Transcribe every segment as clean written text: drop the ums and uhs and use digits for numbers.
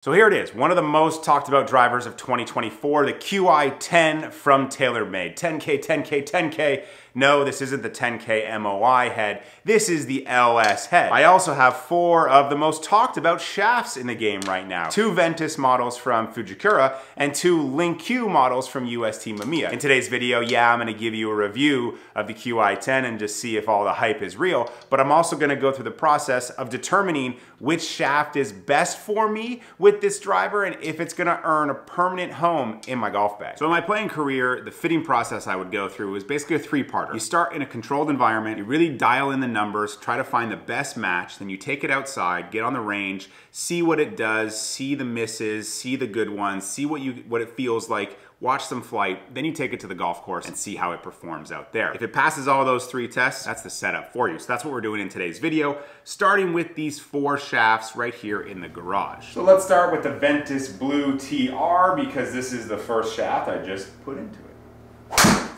So here it is, one of the most talked about drivers of 2024, the Qi10 from Taylormade. 10K, 10K, 10K. No, this isn't the 10K MOI head. This is the LS head. I also have 4 of the most talked about shafts in the game right now. 2 Ventus models from Fujikura and 2 lin-q models from UST Mamiya. In today's video, yeah, I'm gonna give you a review of the Qi10 and just see if all the hype is real, but I'm also gonna go through the process of determining which shaft is best for me with this driver and if it's gonna earn a permanent home in my golf bag. So in my playing career, the fitting process I would go through is basically a 3-parter. You start in a controlled environment, you really dial in the numbers, try to find the best match, then you take it outside, get on the range, see what it does, see the misses, see the good ones, see what it feels like, watch some flight, then you take it to the golf course and see how it performs out there. If it passes all those 3 tests, that's the setup for you. So that's what we're doing in today's video, starting with these 4 shafts right here in the garage. So let's start with the Ventus Blue TR because this is the first shaft I just put into it.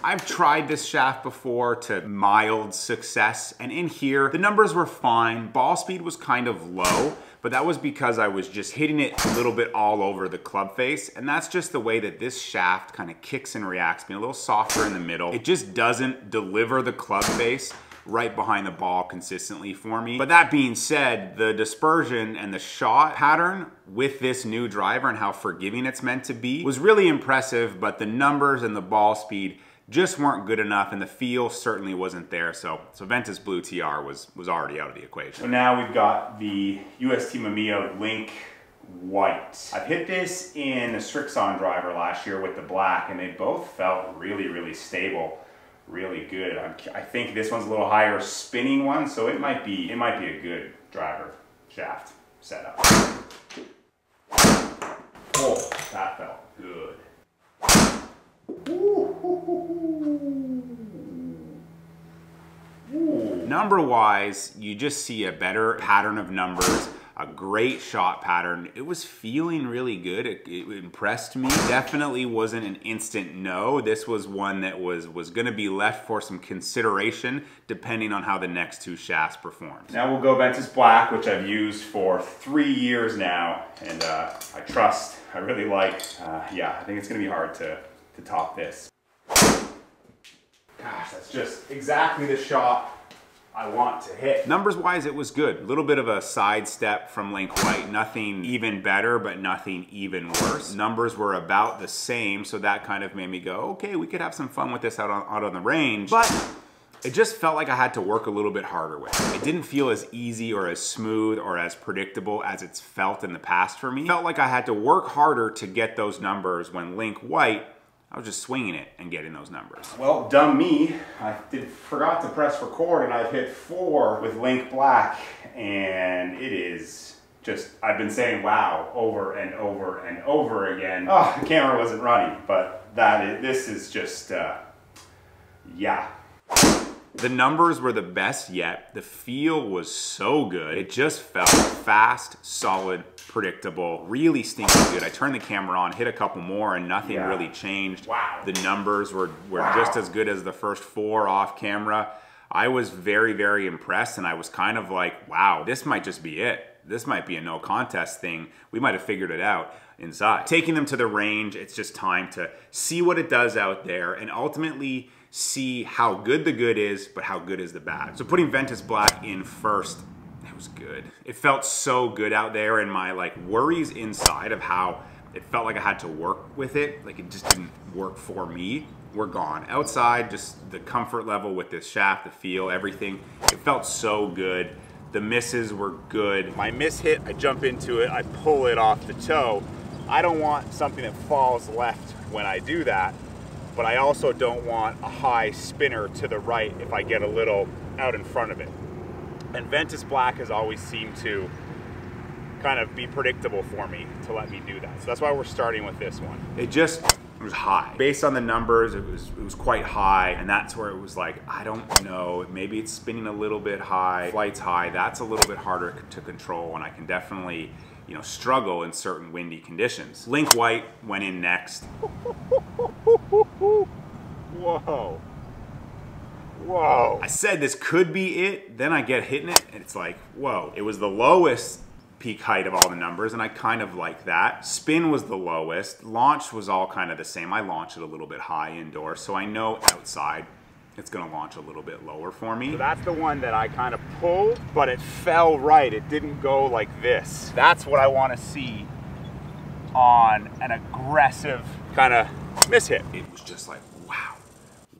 I've tried this shaft before to mild success, and in here, the numbers were fine. Ball speed was kind of low, but that was because I was just hitting it a little bit all over the club face, and that's just the way that this shaft kind of kicks and reacts, being a little softer in the middle. It just doesn't deliver the club face right behind the ball consistently for me. But that being said, the dispersion and the shot pattern with this new driver and how forgiving it's meant to be was really impressive, but the numbers and the ball speed just weren't good enough, and the feel certainly wasn't there. So Ventus Blue TR was already out of the equation. So now we've got the UST Mamiya Link White. I've hit this in the Strixon driver last year with the black, and they both felt really, really stable, really good. I think this one's a little higher spinning one, so it might be a good driver shaft setup. Oh, that felt good. Number-wise, you just see a better pattern of numbers, a great shot pattern. It was feeling really good. It impressed me. Definitely wasn't an instant no. This was one that was gonna be left for some consideration depending on how the next 2 shafts performed. Now we'll go Ventus Black, which I've used for 3 years now, and I trust, I really like. Yeah, I think it's gonna be hard to top this. Gosh, that's just exactly the shot I want to hit. Numbers wise, it was good. A little bit of a sidestep from Link White. Nothing even better, but nothing even worse. Numbers were about the same, so that kind of made me go, okay, we could have some fun with this out on the range. But it just felt like I had to work a little bit harder with it. It didn't feel as easy or as smooth or as predictable as it's felt in the past for me. It felt like I had to work harder to get those numbers when Link White, I was just swinging it and getting those numbers. Well, dumb me, I forgot to press record, and I've hit 4 with Link Black, and it is just, I've been saying wow over and over and over again. Oh, the camera wasn't running, but this is just, yeah. The numbers were the best yet. The feel was so good. It just felt fast, solid, predictable, really stinking good. I turned the camera on, hit a couple more, and nothing really changed. Wow. The numbers were just as good as the first 4 off camera. I was very, very impressed, and I was kind of like, wow, this might just be it. This might be a no contest thing. We might have figured it out inside. Taking them to the range, it's just time to see what it does out there and ultimately see how good the good is, but how good is the bad. So putting Ventus Black in first, it was good. It felt so good out there, and my worries inside of how it felt like I had to work with it, like it just didn't work for me, were gone. Outside, just the comfort level with this shaft, the feel, everything, it felt so good. The misses were good. My miss hit, I jump into it, I pull it off the toe. I don't want something that falls left when I do that, but I also don't want a high spinner to the right if I get a little out in front of it. And Ventus Black has always seemed to kind of be predictable for me to let me do that. So that's why we're starting with this one. It was high. Based on the numbers, it was quite high, and that's where it was like, I don't know, maybe it's spinning a little bit high, flight's high, that's a little bit harder to control, and I can definitely, you know, struggle in certain windy conditions. Link White went in next. Whoa. Whoa. I said this could be it, then I get hitting it, and it's like, whoa. It was the lowest peak height of all the numbers, and I kind of like that. Spin was the lowest. Launch was all kind of the same. I launched it a little bit high indoor, so I know outside it's gonna launch a little bit lower for me. So that's the one that I kind of pulled, but it fell right. It didn't go like this. That's what I wanna see on an aggressive kind of mishit. It was just like, wow.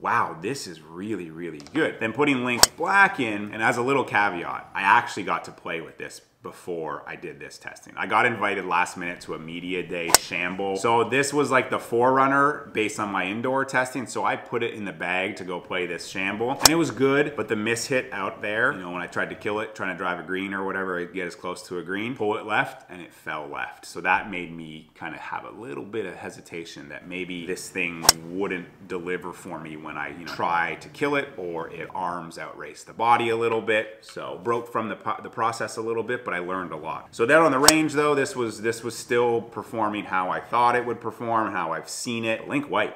Wow, this is really, really good. Then putting lin-q black in, and as a little caveat, I actually got to play with this before I did this testing. I got invited last minute to a media day shamble. So this was like the forerunner based on my indoor testing. So I put it in the bag to go play this shamble. And it was good, but the mishit out there, you know, when I tried to kill it, trying to drive a green or whatever, I'd get as close to a green, pull it left, and it fell left. So that made me kind of have a little bit of hesitation that maybe this thing wouldn't deliver for me when I, you know, try to kill it, or it arms outrace the body a little bit. So broke from the process a little bit, but I learned a lot. So there on the range though, this was still performing how I thought it would perform, how I've seen it. lin-q white,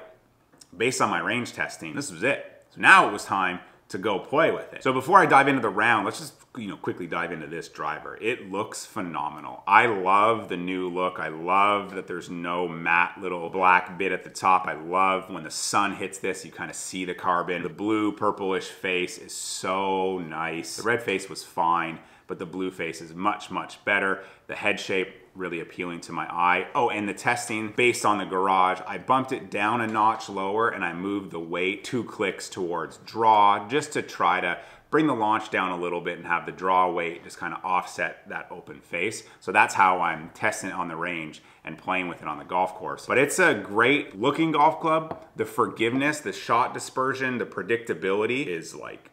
based on my range testing, this was it. So now it was time to go play with it. So before I dive into the round, let's just, you know, quickly dive into this driver. It looks phenomenal. I love the new look. I love that there's no matte little black bit at the top. I love when the sun hits this, you kind of see the carbon. The blue purplish face is so nice. The red face was fine, but the blue face is much, much better. The head shape, really appealing to my eye. Oh, and the testing based on the garage, I bumped it down a notch lower and I moved the weight 2 clicks towards draw, just to try to bring the launch down a little bit and have the draw weight just kind of offset that open face. So that's how I'm testing it on the range and playing with it on the golf course. But it's a great looking golf club. The forgiveness, the shot dispersion, the predictability is like,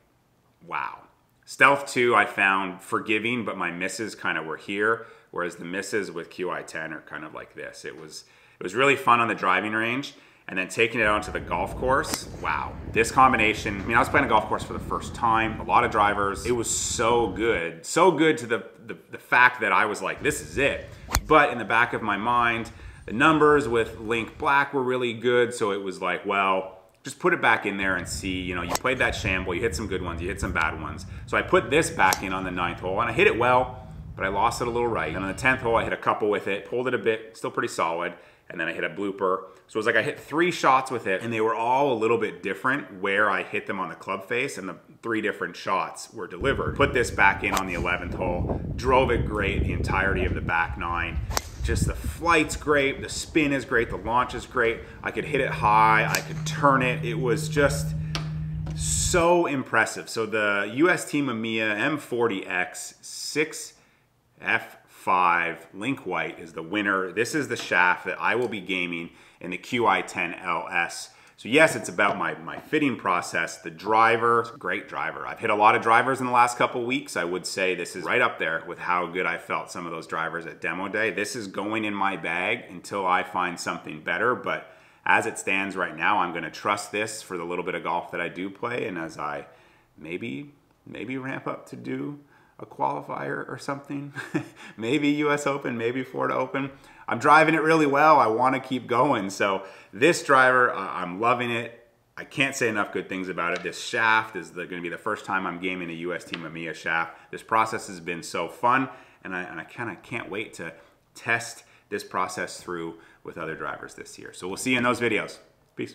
wow. Stealth 2 I found forgiving, but my misses kind of were here, whereas the misses with Qi10 are kind of like this. It was really fun on the driving range, and then taking it out onto the golf course, wow. This combination, I mean, I was playing a golf course for the first time, a lot of drivers. It was so good to the fact that I was like, this is it. But in the back of my mind, the numbers with lin-q black were really good, so it was like, well, just put it back in there and see, you know, you played that shamble, you hit some good ones, you hit some bad ones. So I put this back in on the 9th hole, and I hit it well, but I lost it a little right. And on the 10th hole, I hit a couple with it, pulled it a bit, still pretty solid, and then I hit a blooper. So it was like I hit 3 shots with it, and they were all a little bit different where I hit them on the club face, and the 3 different shots were delivered. Put this back in on the 11th hole, drove it great the entirety of the back 9. Just the flight's great, the spin is great, the launch is great. I could hit it high, I could turn it. It was just so impressive. So the US Team EMEA M40X 6F5 lin-q white is the winner. This is the shaft that I will be gaming in the Qi10 LS. So yes, it's about my fitting process. The driver, great driver. I've hit a lot of drivers in the last couple weeks. I would say this is right up there with how good I felt some of those drivers at demo day. This is going in my bag until I find something better, but as it stands right now, I'm gonna trust this for the little bit of golf that I do play, and as I maybe ramp up to do a qualifier or something, maybe US Open, maybe Florida Open. I'm driving it really well. I want to keep going. So this driver, I'm loving it. I can't say enough good things about it. This shaft is going to be the first time I'm gaming a US Team EMEA shaft. This process has been so fun, and I kind of can't wait to test this process through with other drivers this year. So we'll see you in those videos. Peace.